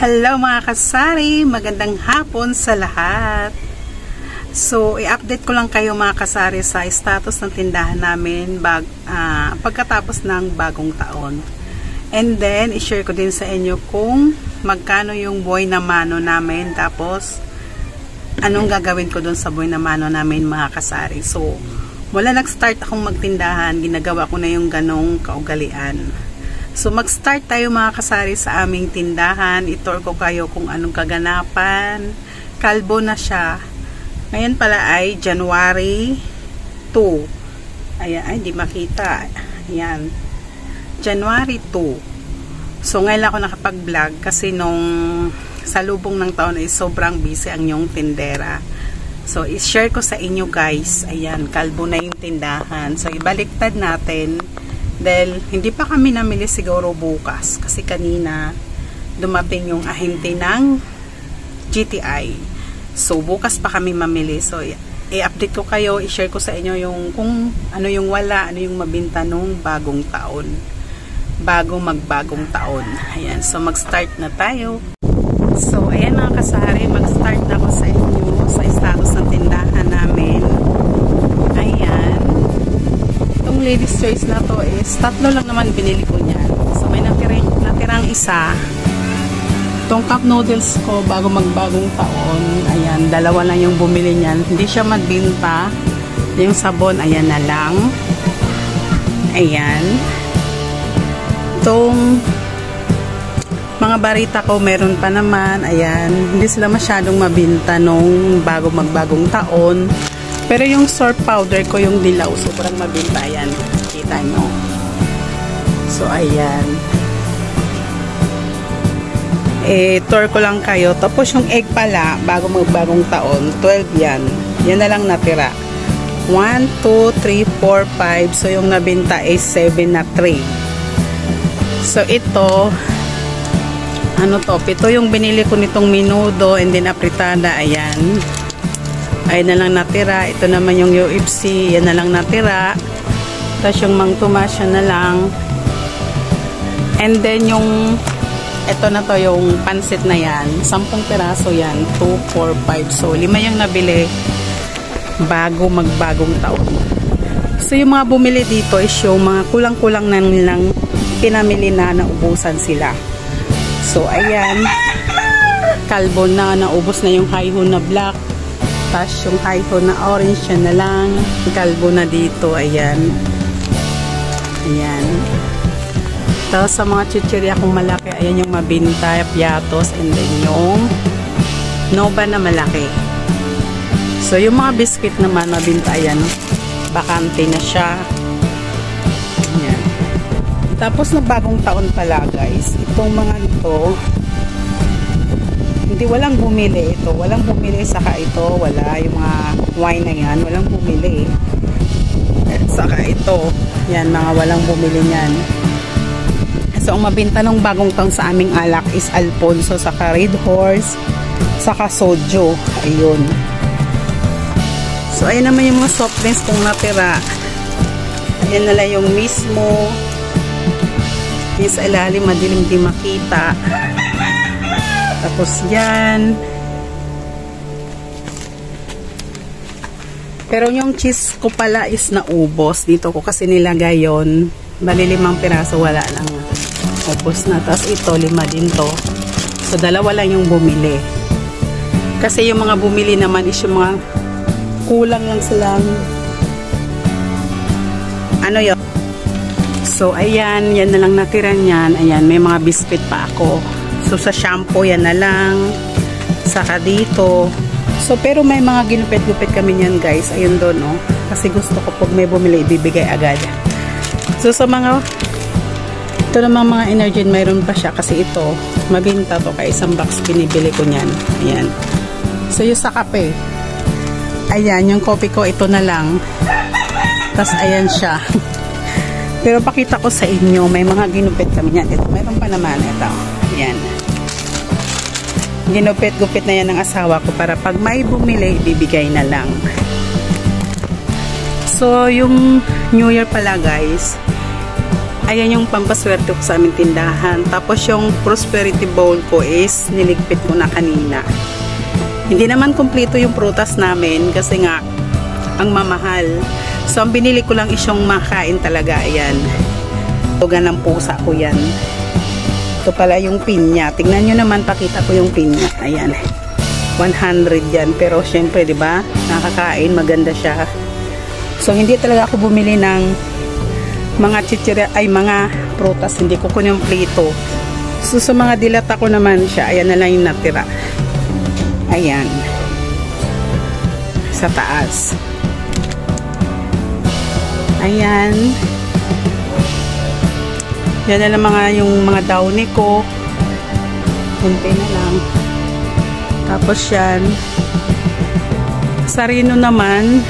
Hello mga kasari, magandang hapon sa lahat. So, i-update ko lang kayo mga kasari sa status ng tindahan namin pagkatapos ng bagong taon. And then, i-share ko din sa inyo kung magkano yung buhay na mano namin, tapos anong gagawin ko dun sa buhay na mano namin mga kasari. So, mula nag-start akong magtindahan, ginagawa ko na yung ganong kaugalian. So, mag-start tayo mga kasari sa aming tindahan. I-tour ko kayo kung anong kaganapan. Kalbo na siya. Ngayon pala ay January 2. Ayan, ay di makita. Ayan. January 2. So, ngayon ako nakapag-vlog kasi nung sa lubong ng taon ay sobrang busy ang yung tindera. So, i-share ko sa inyo guys. Ayan, kalbo na yung tindahan. So, ibaliktad natin. Dahil hindi pa kami namili siguro bukas kasi kanina dumating yung ahente ng GTI. So bukas pa kami mamili. So i-update ko kayo, i-share ko sa inyo yung kung ano yung wala, ano yung mabenta nung bagong taon. Bago magbagong taon. Ayan, so mag-start na tayo. So ayan mga kasari, mag-start na ako sa inyo sa status ng tindahan namin. Ayan. Ladies choice na to is tatlo lang naman binili ko niyan. So may natirang isa. Itong cup noodles ko bago magbagong taon. Ayan, dalawa lang yung bumili niyan. Hindi siya magbinta. Yung sabon, ayan na lang. Ayan. Itong mga barita ko meron pa naman. Ayan, hindi sila masyadong mabinta nung bago magbagong taon. Pero yung salt powder ko, yung dilaw, sobrang mabinta. Ayan, kita nyo. So, ayan. Tour ko lang kayo. Tapos yung egg pala, bago magbagong taon, 12 yan. Yan na lang natira. 1, 2, 3, 4, 5. So, yung nabinta is 7 na tray. So, ito, ano to? Ito yung binili ko nitong menudo and then apritada. Ayan. Ay na lang natira. Ito naman yung UFC, yan na lang natira. Tapos yung Mang Tomas, yan na lang. And then yung ito na to, yung pansit na yan. 10 piraso yan. 2, 4, 5. So 5 yung nabili bago magbagong taon. So yung mga bumili dito is yung mga kulang-kulang na nilang pinamili na naubusan sila. So ayan, kalbo na, naubos na yung haiho na black. Tapos yung haiho na orange, yan na lang. Kalbo na dito, ayan. Ayan. Tapos sa mga chichirya kong malaki, ayan yung mabinta, piatos, and then yung Nova na malaki. So yung mga biscuit naman, mabinta, ayan. Bakante na siya. Ayan. Tapos na bagong taon pala, guys. Itong mga ito, hindi, walang bumili ito. Walang bumili, saka ito, wala. Yung mga wine na yan, walang bumili. Saka ito, yan, mga walang bumili niyan. So, ang mabinta ng bagong taon sa aming alak is Alfonso, saka Red Horse, saka Sojo. Ayun. So, ayun naman yung mga soft drinks kung natira. Ayan na lang yung mismo. Yung sa ilalim, madilim di makita. Tapos yan. Pero yung cheese ko pala is naubos. Dito ko kasi nilagay yun. Bali 5 piraso, wala lang. Ubos na. Tapos ito, 5 din to. So, 2 lang yung bumili. Kasi yung mga bumili naman is yung mga kulang lang silang ano yun. So, ayan. Yan na lang natira niyan. Ayan, may mga biscuit pa ako. So, sa shampoo, yan na lang. Saka dito. So, pero may mga ginupit-gupit kami niyan, guys. Ayun doon, no? Kasi gusto ko pag may bumili, ibibigay agad. So, sa mga ito namang mga Energen, mayroon pa siya. Kasi ito, mabinta to. Kaya isang box pinibili ko niyan. Ayan. So, yung sa kape. Ayan, yung coffee ko, ito na lang. Tapos, ayan siya. Pero pakita ko sa inyo, may mga ginupit kami niyan. Ito, mayroon pa naman. Ito. Ayan. Ginupit-gupit na yan ng asawa ko para pag may bumili, bibigay na lang. So, yung New Year pala guys, Ayan yung pampaswerte ko sa aming tindahan. Tapos yung prosperity bowl ko is niligpit ko na kanina. Hindi naman kumpleto yung prutas namin kasi nga ang mamahal. So ang binili ko lang is yung makain talaga. Ayan. Tugan ng pusa ko yan. Ito pala yung pinya. Tingnan nyo naman, pakita ko yung pinya. Ayan. 100 yan. Pero syempre, di ba? Nakakain, maganda siya. So hindi talaga ako bumili ng mga chichirya, ay mga prutas. Hindi ko kunyumplito. So sa mga dilata ko naman siya, ayan na lang yung natira. Ayan. Sa taas. Ayan. Yan na lang yung mga downy ko. Kunti na lang. Tapos yan. Sa rino naman,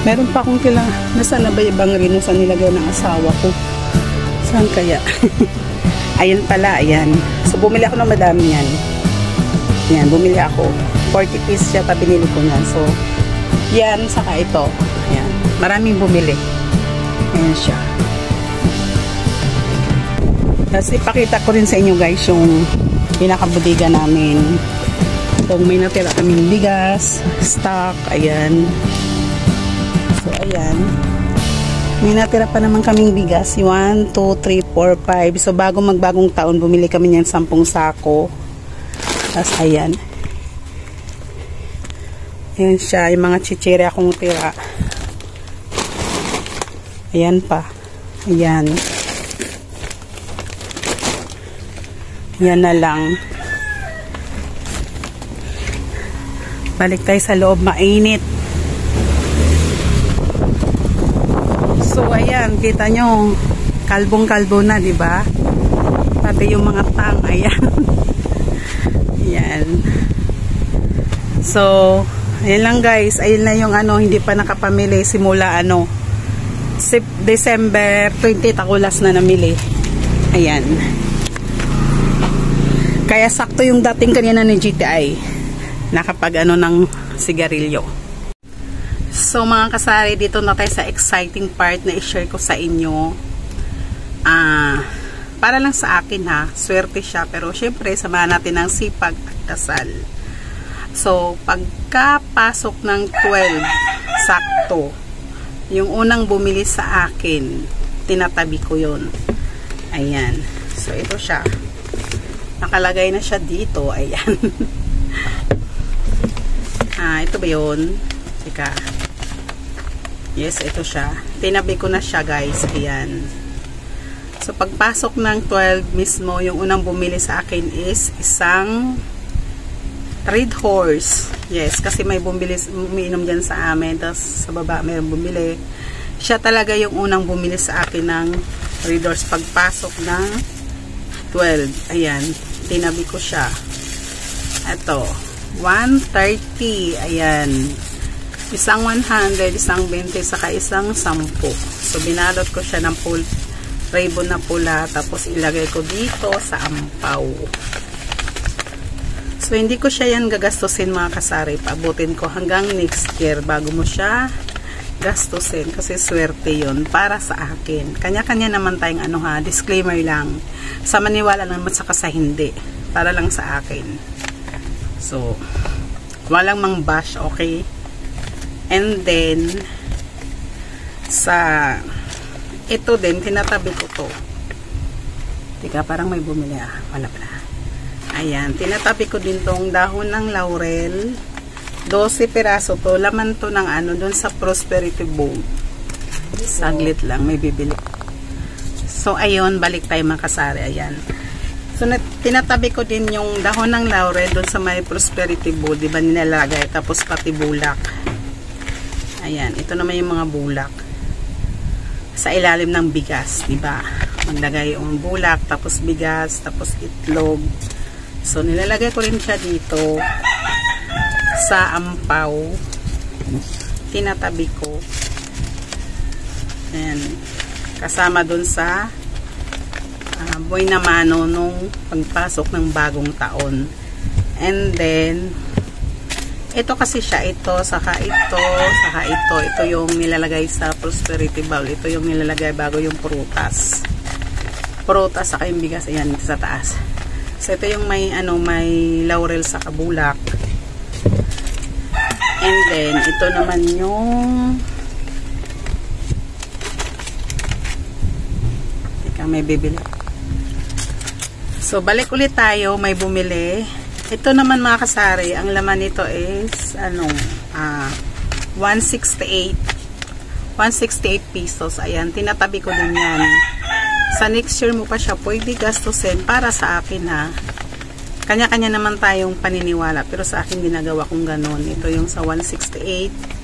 meron pa akong nasaan na ba ibang rino sa nilagay ng asawa ko? Saan kaya? Ayan pala, ayan. So bumili ako ng madami yan. Yan, bumili ako. 40 pieces siya, binili ko yan. So, yan, saka ito. Ayan. Maraming bumili. Ayan siya. Tapos ipakita ko rin sa inyo guys yung pinakabudiga namin. So, may natira kaming bigas, stock, ayan. So, ayan. May natira pa naman kaming bigas. 1, 2, 3, 4, 5. So, bago magbagong taon, bumili kami niyan 10 sako. Tapos, ayan. Ayan siya. Yung mga chichirya akong tira. Ayan pa. Ayan. Yan na lang. Balik tayo sa loob. Mainit. So, ayan. Kita nyo. Kalbong-kalbo na, diba? Pati yung mga tang. Ayan. Ayan. So, ayan lang guys. Ayan na yung hindi pa nakapamili. Simula December 20 ako last na namili. Ayan. Kaya sakto yung dating kanina ni GTI. Nakapag ng sigarilyo. So mga kasari, dito na tayo sa exciting part na i-share ko sa inyo. Para lang sa akin ha. Swerte siya. Pero syempre, samahan natin ang sipag at kasal. So, pagkapasok ng 12, sakto. Yung unang bumili sa akin, tinatabi ko yun. Ayan. So, ito siya. Nakalagay na siya dito. Ayan. Ito ba yun? Teka. Yes, ito siya. Tinabi ko na siya, guys. Ayan. So, pagpasok ng 12 mismo, yung unang bumili sa akin is isang Red Horse. Yes, kasi may umiinom dyan sa amin. Tapos, sa baba, mayroong bumili. Siya talaga yung unang bumili sa akin ng Red Horse. Pagpasok ng 12. Ayan. Tinabi ko siya. Ito. 130. Ayan. Isang 100, isang 20, saka isang 10. So, binalot ko siya ng ribbon na pula. Tapos, ilagay ko dito sa ampaw. So, hindi ko siya yan gagastusin mga kasari. Paabutin ko hanggang next year bago mo siya gastusin. Kasi swerte yun para sa akin. Kanya-kanya naman tayong disclaimer lang. Sa maniwala naman saka sa hindi. Para lang sa akin. So, walang mang bash, okay? And then, ito din, tinatabi ko to. Teka, parang may bumili Wala pala. Ayan, tinatabi ko din tong dahon ng laurel. 12 piraso to. Laman to ng doon sa prosperity bowl. Saglit lang, may bibili. So, ayun, balik tayo mga kasari. Ayan. So, tinatabi ko din yung dahon ng laurel doon sa may prosperity bowl. Diba nilalagay? Tapos pati bulak. Ayan, ito naman yung mga bulak. Sa ilalim ng bigas, diba? Maglagay yung bulak, tapos bigas, tapos itlog. So, nilalagay ko rin siya dito sa ampaw. Tinatabi ko. Ayan. Kasama dun sa buhay na mano nung pagpasok ng bagong taon. And then, Ito kasi siya, ito, saka ito, saka ito. Ito yung nilalagay sa prosperity bowl. Ito yung nilalagay bago yung prutas. Prutas, saka yung bigas. Ayan, sa taas. So, ito yung may, may laurel sa kabulak. And then, ito naman yung may bibili. So, balik ulit tayo. May bumili. Ito naman mga kasari, ang laman nito is 168 pesos. Ayan, tinatabi ko din yan. Sa next year mo pa siya pwede gastusin para sa akin ha. Kanya-kanya naman tayong paniniwala, pero sa akin ginagawa kong ganon. Ito yung sa 168.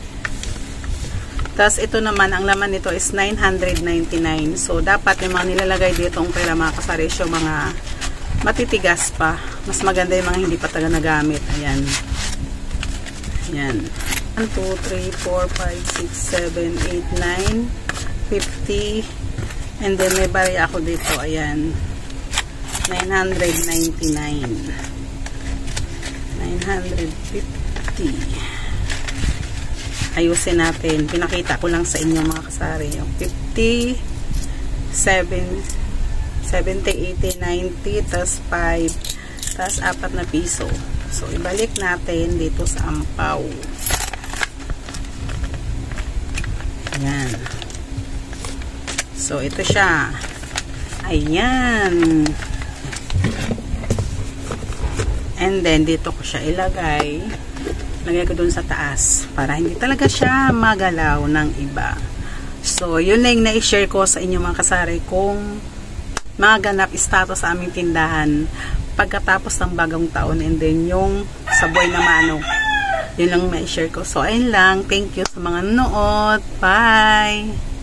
Tapos ito naman, ang laman nito is 999. So, dapat yung mga nilalagay dito ang pera mga kasari, yung mga matitigas pa. Mas maganda yung mga hindi pa taga nagamit. Ayan. Ayan. 1, 2, 3, 4, 5, 6, 7, 8, 9, 50. And then may barya ako dito. Ayan. 999. 950. Ayusin natin. Pinakita ko lang sa inyo mga kasari. Yung 50, 70, 80, 90, tas 5, tas 4 na piso. So, ibalik natin dito sa ampaw. Ayan. So, ito siya. Ayan. And then, dito ko siya ilagay. Lagay ko dun sa taas para hindi talaga siya magalaw ng iba. So, yun na yung na-share ko sa inyo mga kasari kung maganap status sa aming tindahan pagkatapos ng bagong taon, and then yung sa buhay na mano. Yun lang na-share ko. So, ayun lang. Thank you sa mga nanood. Bye!